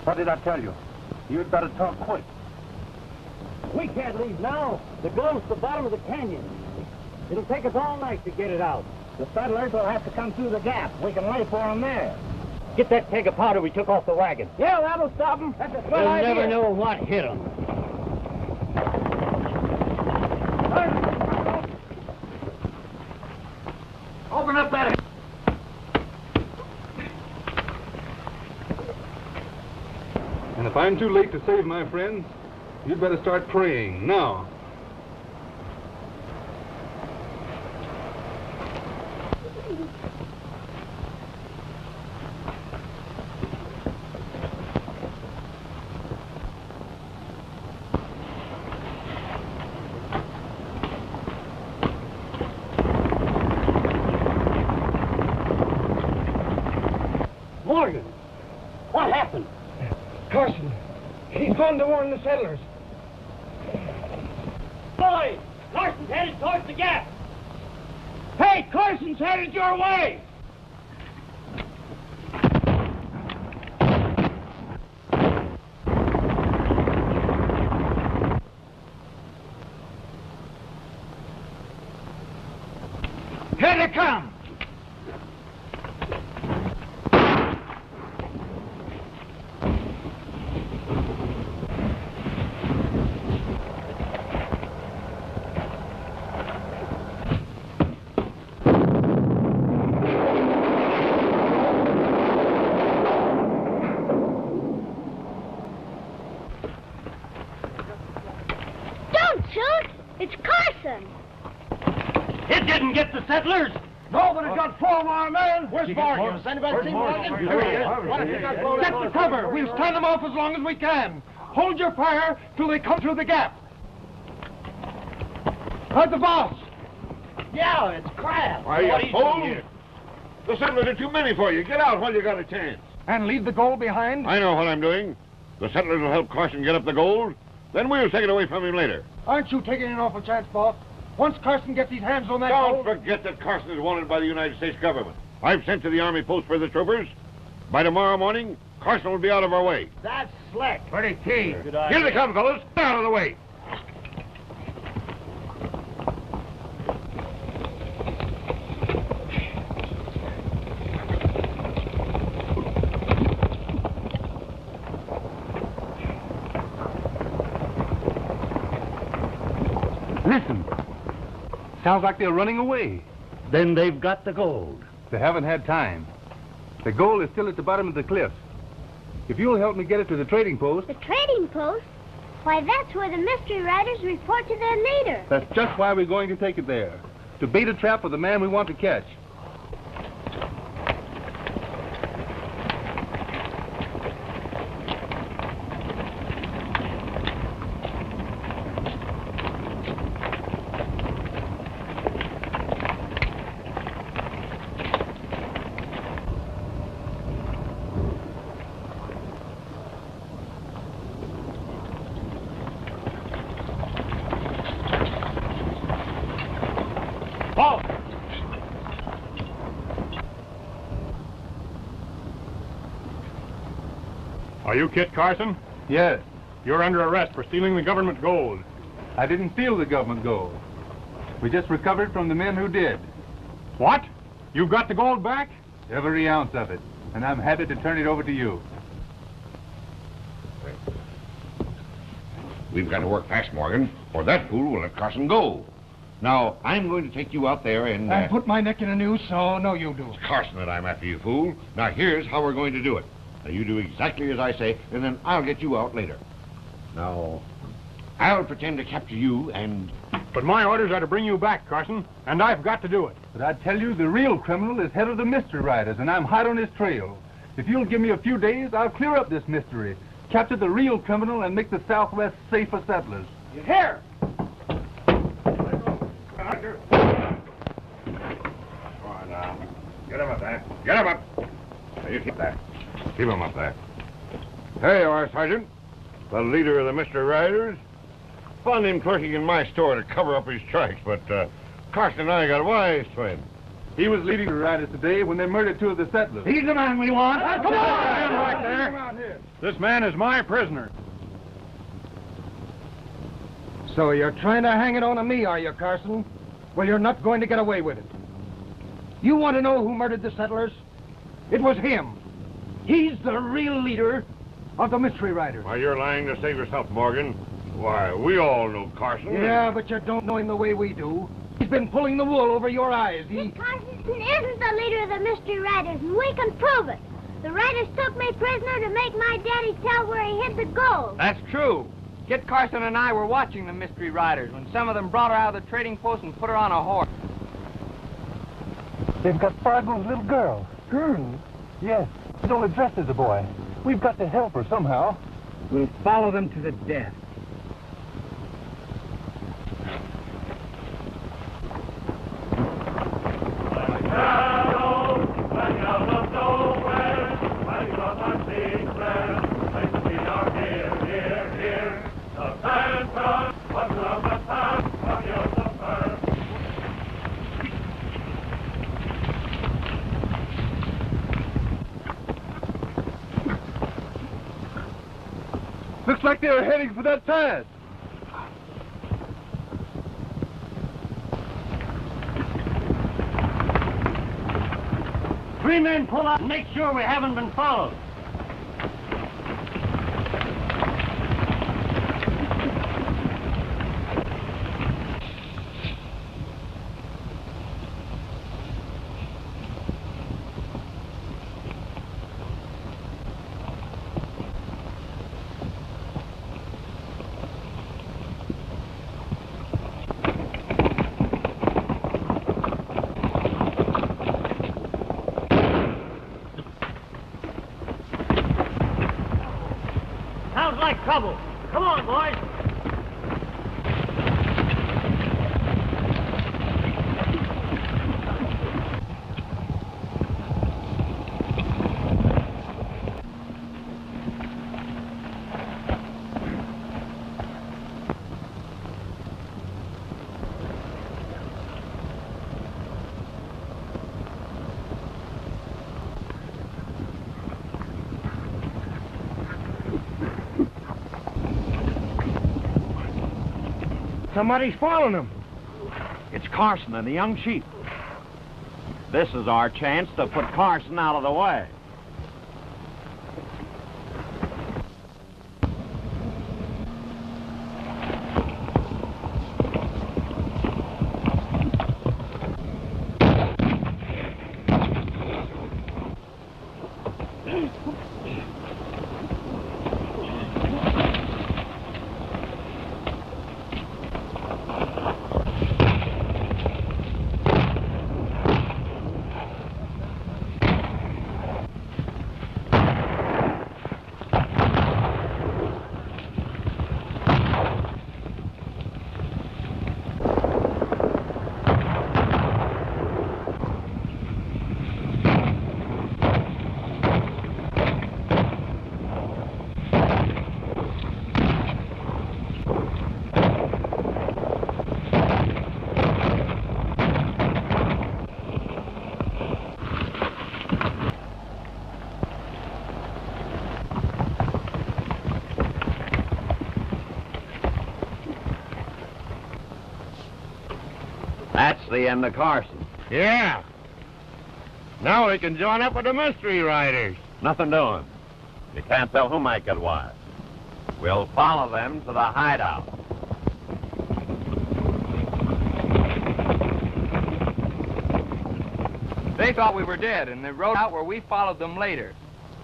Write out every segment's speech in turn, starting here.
What did I tell you? You'd better talk quick. We can't leave now. The gold's at the bottom of the canyon. It'll take us all night to get it out. The settlers will have to come through the gap. We can lay for them there. Get that keg of powder we took off the wagon. Yeah, that'll stop them. That's a good idea. We'll never know what hit them. Open up that... And if I'm too late to save my friends, you'd better start praying now. Morgan, what happened? Carson, he's gone to warn the settlers. Boys, Carson's headed towards the gap. Hey, Carson's headed your way. Here they come. It's Carson! It didn't get the settlers! No, but it got 4 of our men. Where's Fargo? Has anybody seen Morgan? Here he is. Get the cover. We'll stand them off as long as we can. Hold your fire till they come through the gap. How's the boss? Yeah, it's Kraft. Why, you fool? The settlers are too many for you. Get out while you got a chance. And leave the gold behind? I know what I'm doing. The settlers will help Carson get up the gold. Then we'll take it away from him later. Aren't you taking an awful chance, boss? Once Carson gets his hands on that Don't gold... forget that Carson is wanted by the United States government. I've sent to the Army post for the troopers. By tomorrow morning, Carson will be out of our way. That's slick. Pretty key. Good idea. Here they come, fellas. Get out of the way. Listen. Sounds like they're running away. Then they've got the gold. They haven't had time. The gold is still at the bottom of the cliff. If you'll help me get it to the trading post... The trading post? Why, that's where the mystery riders report to their leader. That's just why we're going to take it there. To bait a trap for the man we want to catch. Are you Kit Carson? Yes. You're under arrest for stealing the government gold. I didn't steal the government gold. We just recovered from the men who did. What? You've got the gold back? Every ounce of it. And I'm happy to turn it over to you. We've got to work fast, Morgan, or that fool will let Carson go. Now, I'm going to take you out there and... I put my neck in a noose, so no you do. It's Carson that I'm after, you fool. Now, here's how we're going to do it. Now, you do exactly as I say, and then I'll get you out later. Now, I'll pretend to capture you and... But my orders are to bring you back, Carson, and I've got to do it. But I tell you, the real criminal is head of the mystery riders, and I'm hot on his trail. If you'll give me a few days, I'll clear up this mystery, capture the real criminal, and make the Southwest safe for settlers. You hear? Come on now. Get him up there. Get him up. Now, you keep that. Keep him up there. There you are, Sergeant. The leader of the Mystery Riders. Found him clerking in my store to cover up his tracks, but Carson and I got wise to him. He was leading the riders today when they murdered two of the settlers. He's the man we want. Come on! Stand right there. This man is my prisoner. So you're trying to hang it on to me, are you, Carson? Well, you're not going to get away with it. You want to know who murdered the settlers? It was him. He's the real leader of the Mystery Riders. Why, you're lying to save yourself, Morgan. Why, we all know Carson. Yeah, but you don't know him the way we do. He's been pulling the wool over your eyes. Kit Carson isn't the leader of the Mystery Riders, and we can prove it. The Riders took me prisoner to make my daddy tell where he hid the gold. That's true. Kit Carson and I were watching the Mystery Riders when some of them brought her out of the trading post and put her on a horse. They've got Fargo's little girl. Girl? Yes. She's only dressed as a boy. We've got to help her somehow. We'll follow them to the death. Looks like they were heading for that pass. 3 men pull out and make sure we haven't been followed. Sounds like trouble. Come on, boys. Somebody's following them. It's Carson and the young sheep. This is our chance to put Carson out of the way. the end of Carson. Yeah. Now we can join up with the mystery riders. Nothing doing. You can't tell who Mike it was. We'll follow them to the hideout. They thought we were dead, and they rode out where we followed them later.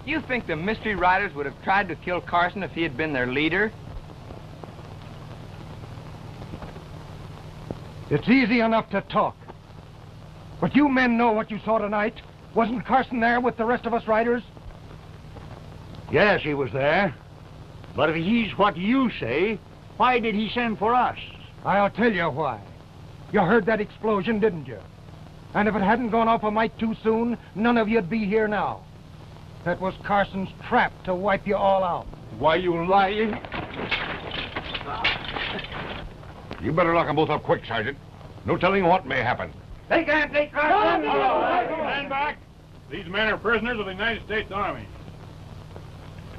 You think the mystery riders would have tried to kill Carson if he had been their leader? It's easy enough to talk. But you men know what you saw tonight. Wasn't Carson there with the rest of us riders? Yes, he was there. But if he's what you say, why did he send for us? I'll tell you why. You heard that explosion, didn't you? And if it hadn't gone off a mite too soon, none of you'd be here now. That was Carson's trap to wipe you all out. Why, you lying? You better lock them both up quick, Sergeant. No telling what may happen. They can't take Carson! Stand back. These men are prisoners of the United States Army.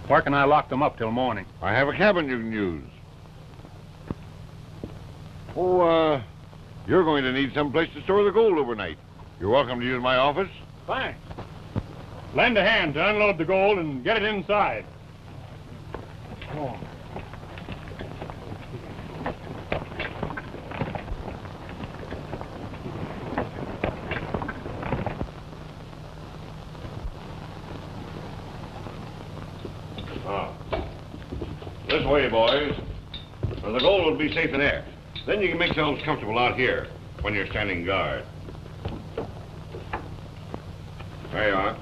Where can I lock them up till morning? I have a cabin you can use. Oh, you're going to need some place to store the gold overnight. You're welcome to use my office. Thanks. Lend a hand to unload the gold and get it inside. This way, boys. Now, the gold will be safe in there. Then you can make yourselves comfortable out here when you're standing guard. There you are.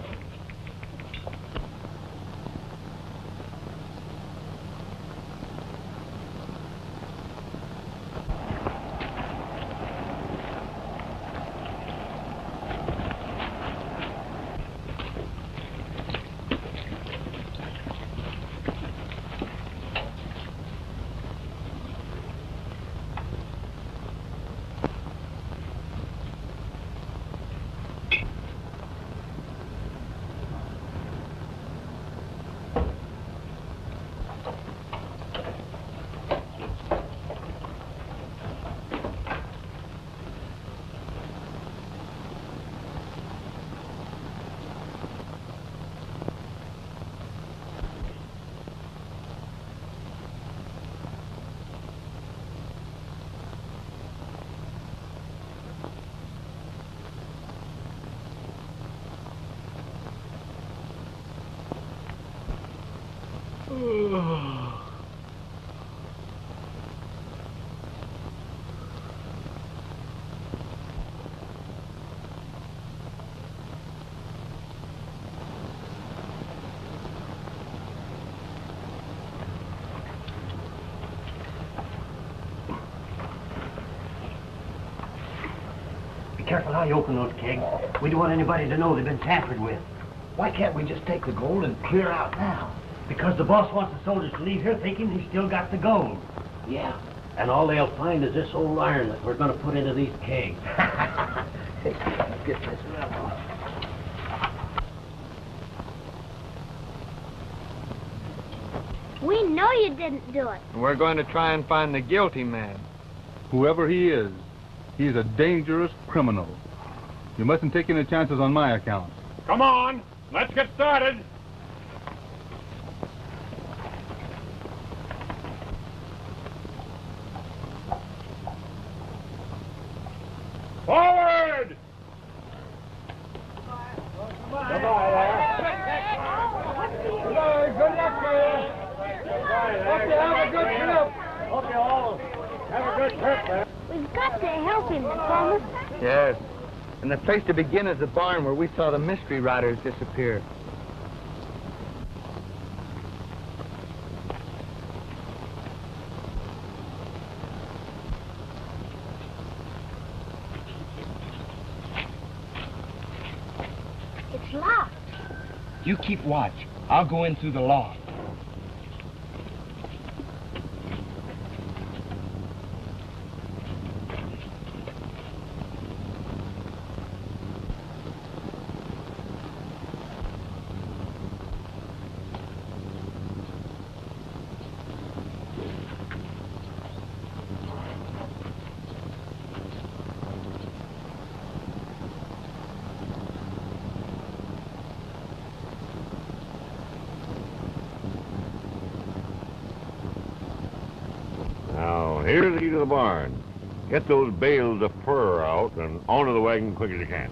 Be careful how you open those kegs. We don't want anybody to know they've been tampered with. Why can't we just take the gold and clear out now? Because the boss wants the soldiers to leave here thinking he's still got the gold. Yeah. And all they'll find is this old iron that we're going to put into these kegs. Let's get this around. We know you didn't do it. And we're going to try and find the guilty man. Whoever he is, he's a dangerous criminal. You mustn't take any chances on my account. Come on, let's get started. Forward! Goodbye, good luck to you. Hope you have a good trip. Hope you all have a good trip, man. We've got to help him, Thomas. Yes. And the place to begin is the barn where we saw the mystery riders disappear. It's locked. You keep watch. I'll go in through the loft. here's the key to the barn. Get those bales of fur out and onto the wagon quick as you can.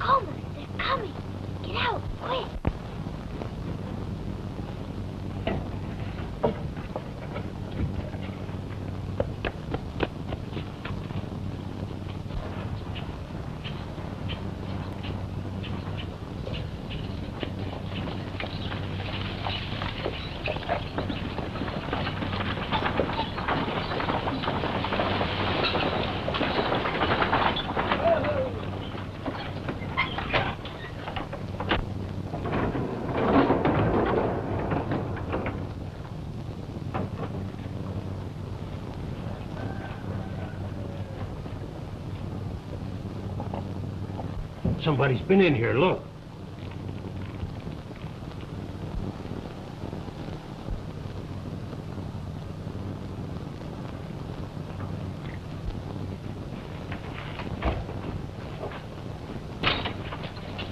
Coleman, they're coming. Get out, quick. Somebody's been in here, look.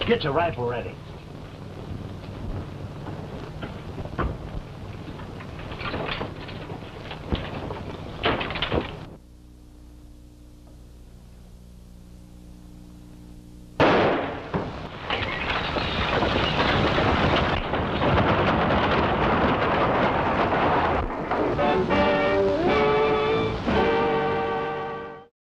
Get your rifle ready.